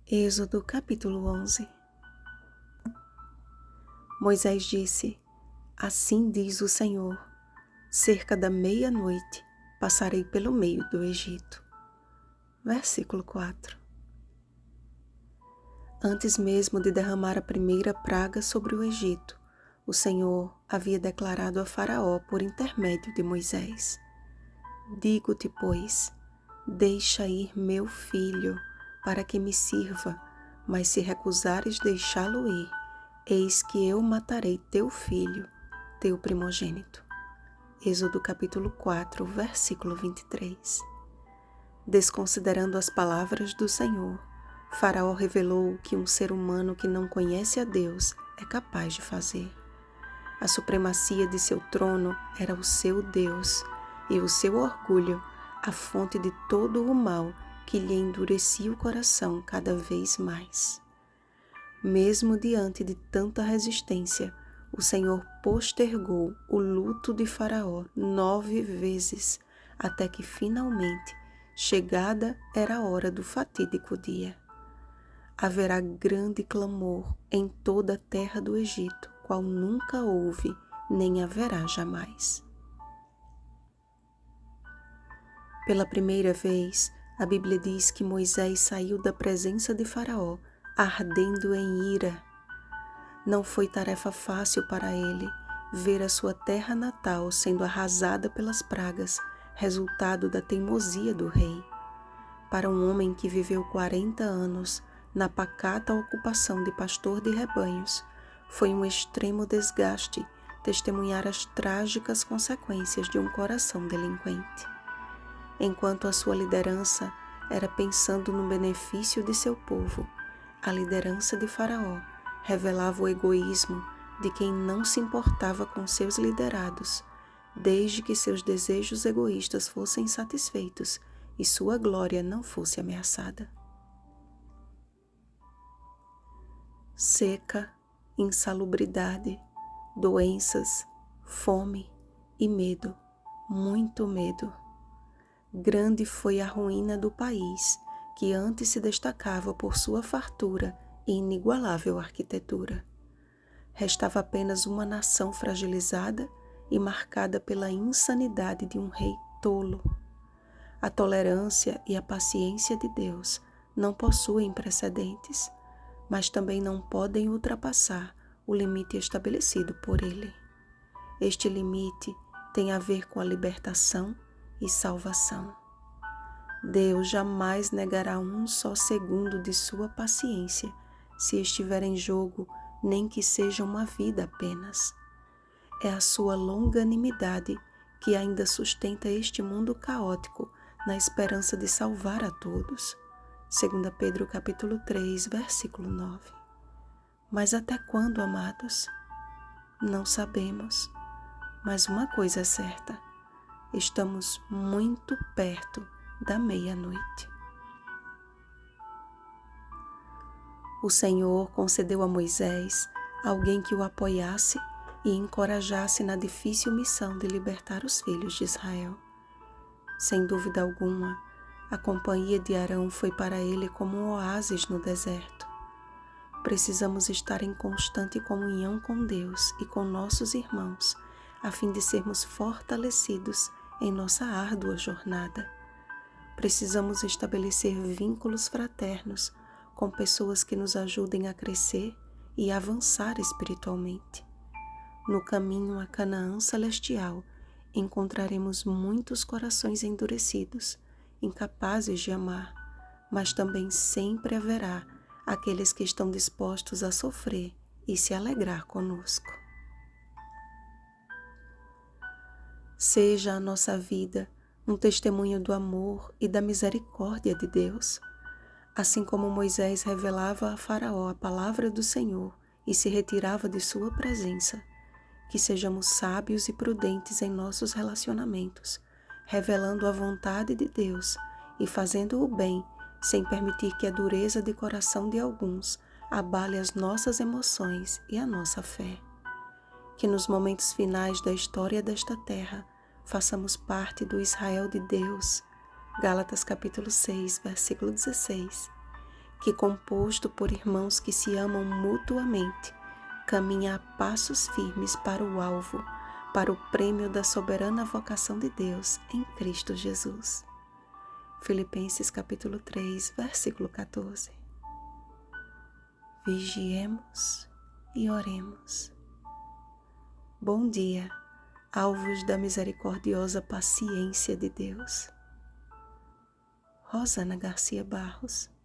Êxodo capítulo 11. Moisés disse: Assim diz o Senhor, cerca da meia-noite passarei pelo meio do Egito. Versículo 4. Antes mesmo de derramar a primeira praga sobre o Egito, o Senhor havia declarado a Faraó por intermédio de Moisés: Digo-te, pois, deixa ir meu filho, para que me sirva, mas se recusares deixá-lo ir, eis que eu matarei teu filho, teu primogênito. Êxodo capítulo 4, versículo 23. Desconsiderando as palavras do Senhor, Faraó revelou que um ser humano que não conhece a Deus é capaz de fazer. A supremacia de seu trono era o seu Deus, e o seu orgulho a fonte de todo o mal que lhe endurecia o coração cada vez mais. Mesmo diante de tanta resistência, o Senhor postergou o luto de Faraó 9 vezes, até que finalmente, chegada era a hora do fatídico dia. Haverá grande clamor em toda a terra do Egito, qual nunca houve, nem haverá jamais. Pela primeira vez, a Bíblia diz que Moisés saiu da presença de Faraó, ardendo em ira. Não foi tarefa fácil para ele ver a sua terra natal sendo arrasada pelas pragas, resultado da teimosia do rei. Para um homem que viveu 40 anos na pacata ocupação de pastor de rebanhos, foi um extremo desgaste testemunhar as trágicas consequências de um coração delinquente. Enquanto a sua liderança era pensando no benefício de seu povo, a liderança de Faraó revelava o egoísmo de quem não se importava com seus liderados, desde que seus desejos egoístas fossem satisfeitos e sua glória não fosse ameaçada. Seca, insalubridade, doenças, fome e medo, muito medo. Grande foi a ruína do país, que antes se destacava por sua fartura e inigualável arquitetura. Restava apenas uma nação fragilizada e marcada pela insanidade de um rei tolo. A tolerância e a paciência de Deus não possuem precedentes, mas também não podem ultrapassar o limite estabelecido por Ele. Este limite tem a ver com a libertação e salvação. Deus jamais negará um só segundo de sua paciência, se estiver em jogo, nem que seja uma vida apenas. É a sua longanimidade que ainda sustenta este mundo caótico na esperança de salvar a todos. 2 Pedro capítulo 3, versículo 9. Mas até quando, amados? Não sabemos, mas uma coisa é certa: estamos muito perto da meia-noite. O Senhor concedeu a Moisés alguém que o apoiasse e encorajasse na difícil missão de libertar os filhos de Israel. Sem dúvida alguma, a companhia de Arão foi para ele como um oásis no deserto. Precisamos estar em constante comunhão com Deus e com nossos irmãos, a fim de sermos fortalecidos em nossa árdua jornada. Precisamos estabelecer vínculos fraternos com pessoas que nos ajudem a crescer e avançar espiritualmente. No caminho a Canaã celestial, encontraremos muitos corações endurecidos, incapazes de amar, mas também sempre haverá aqueles que estão dispostos a sofrer e se alegrar conosco. Seja a nossa vida um testemunho do amor e da misericórdia de Deus. Assim como Moisés revelava a Faraó a palavra do Senhor e se retirava de sua presença, que sejamos sábios e prudentes em nossos relacionamentos, revelando a vontade de Deus e fazendo o bem, sem permitir que a dureza de coração de alguns abale as nossas emoções e a nossa fé. Que nos momentos finais da história desta terra, façamos parte do Israel de Deus. Gálatas capítulo 6, versículo 16. que, composto por irmãos que se amam mutuamente, caminha a passos firmes para o alvo, para o prêmio da soberana vocação de Deus em Cristo Jesus. Filipenses capítulo 3, versículo 14. Vigiemos e oremos. Bom dia, alvos da misericordiosa paciência de Deus. Rosana Garcia Barros.